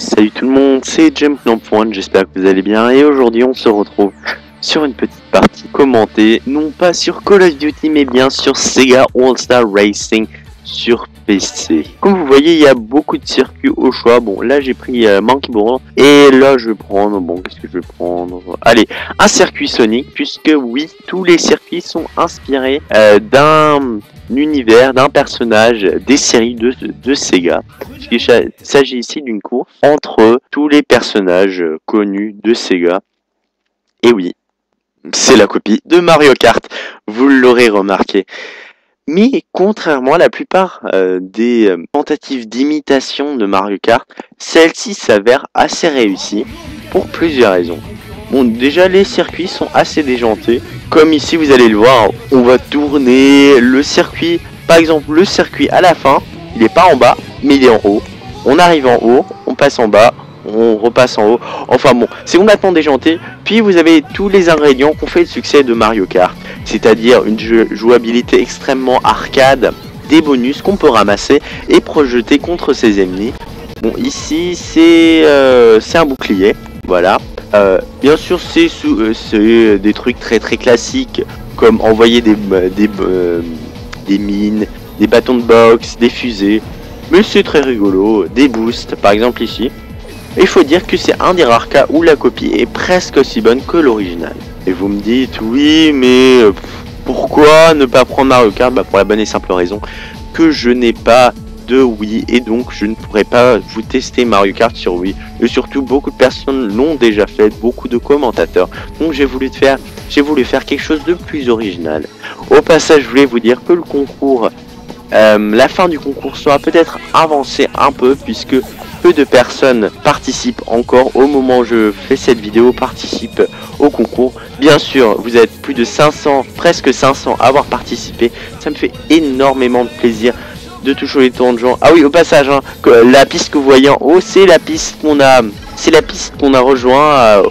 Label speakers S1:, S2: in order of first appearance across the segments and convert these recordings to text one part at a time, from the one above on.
S1: Salut tout le monde, c'est Jumping, j'espère que vous allez bien et aujourd'hui on se retrouve sur une petite partie commentée, non pas sur Call of Duty mais bien sur Sega All-Star Racing sur PC. Comme vous voyez, il y a beaucoup de circuits au choix. Bon, là j'ai pris Monkey Ball et là je vais prendre, qu'est-ce que je vais prendre? Allez, un circuit Sonic, puisque oui, tous les circuits sont inspirés d'un univers, d'un personnage des séries de Sega. Il s'agit ici d'une course entre tous les personnages connus de Sega. Et oui, c'est la copie de Mario Kart, vous l'aurez remarqué. Mais contrairement à la plupart des tentatives d'imitation de Mario Kart, celle-ci s'avère assez réussie pour plusieurs raisons. Bon, déjà les circuits sont assez déjantés. Comme ici vous allez le voir, on va tourner le circuit. Par exemple, le circuit à la fin, il n'est pas en bas, mais il est en haut. On arrive en haut, on passe en bas, on repasse en haut. Enfin bon, c'est complètement déjanté. Puis vous avez tous les ingrédients qu'on fait le succès de Mario Kart. C'est-à-dire une jouabilité extrêmement arcade, des bonus qu'on peut ramasser et projeter contre ses ennemis. Bon, ici c'est un bouclier, voilà. Bien sûr c'est des trucs très classiques comme envoyer des mines, des bâtons de boxe, des fusées. Mais c'est très rigolo, des boosts par exemple ici. Et il faut dire que c'est un des rares cas où la copie est presque aussi bonne que l'original. Et vous me dites, oui, mais pourquoi ne pas prendre Mario Kart? Pour la bonne et simple raison que je n'ai pas de Wii et donc je ne pourrais pas vous tester Mario Kart sur Wii. Et surtout, beaucoup de personnes l'ont déjà fait, beaucoup de commentateurs. Donc j'ai voulu faire quelque chose de plus original. Au passage, je voulais vous dire que le concours, la fin du concours sera peut-être avancée un peu puisque peu de personnes participent encore au moment où je fais cette vidéo, participent au concours. Bien sûr, vous êtes plus de 500, presque 500 à avoir participé. Ça me fait énormément de plaisir de toucher les temps de gens. Ah oui, au passage, hein, la piste que vous voyez en haut, c'est la piste qu'on a rejoint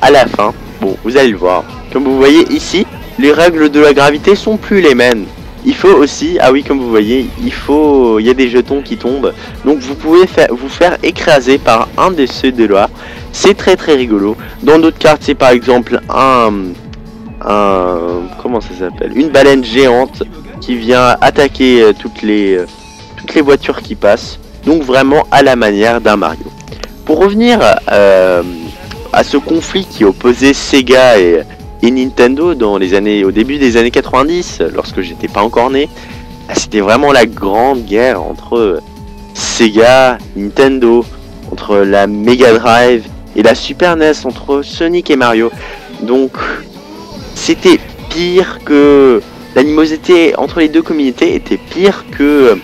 S1: à la fin. Bon, vous allez le voir. Comme vous voyez ici, les règles de la gravité sont plus les mêmes. Il faut aussi, ah oui, comme vous voyez, il y a des jetons qui tombent. Donc vous pouvez vous faire écraser par un de ces deux-là. C'est très rigolo. Dans d'autres cartes, c'est par exemple comment ça s'appelle, une baleine géante qui vient attaquer toutes les voitures qui passent. Donc vraiment à la manière d'un Mario. Pour revenir à ce conflit qui opposait Sega et Nintendo au début des années 90, lorsque j'étais pas encore né, c'était vraiment la grande guerre entre Sega, Nintendo, entre la Mega Drive et la Super NES, entre Sonic et Mario. Donc c'était pire que l'animosité entre les deux communautés était pire que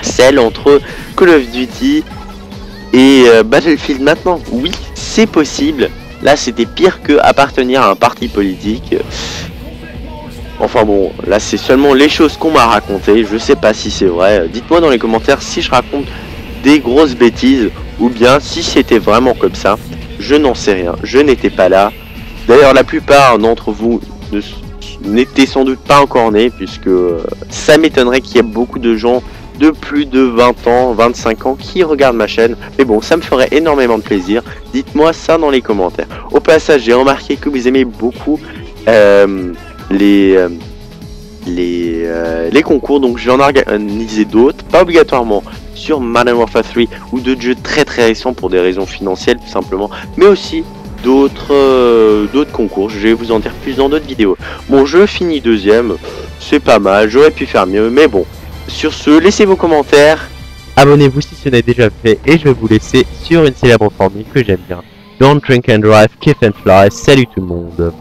S1: celle entre Call of Duty et Battlefield maintenant. Oui, c'est possible. Là, c'était pire que appartenir à un parti politique. Enfin bon, là, c'est seulement les choses qu'on m'a racontées. Je sais pas si c'est vrai. Dites-moi dans les commentaires si je raconte des grosses bêtises ou bien si c'était vraiment comme ça. Je n'en sais rien. Je n'étais pas là. D'ailleurs, la plupart d'entre vous n'étaient sans doute pas encore nés, puisque ça m'étonnerait qu'il y ait beaucoup de gens de plus de 20 ans, 25 ans qui regardent ma chaîne. Mais bon, ça me ferait énormément de plaisir. Dites-moi ça dans les commentaires. Au passage, j'ai remarqué que vous aimez beaucoup les concours, donc j'en ai organisé d'autres, pas obligatoirement sur Modern Warfare 3 ou d'autres jeux très récents pour des raisons financières tout simplement, mais aussi d'autres concours. Je vais vous en dire plus dans d'autres vidéos. Bon, je finis deuxième, c'est pas mal, j'aurais pu faire mieux, mais bon. Sur ce, laissez vos commentaires, abonnez-vous si ce n'est déjà fait, et je vais vous laisser sur une célèbre formule que j'aime bien. Don't drink and drive, keep and fly. Salut tout le monde.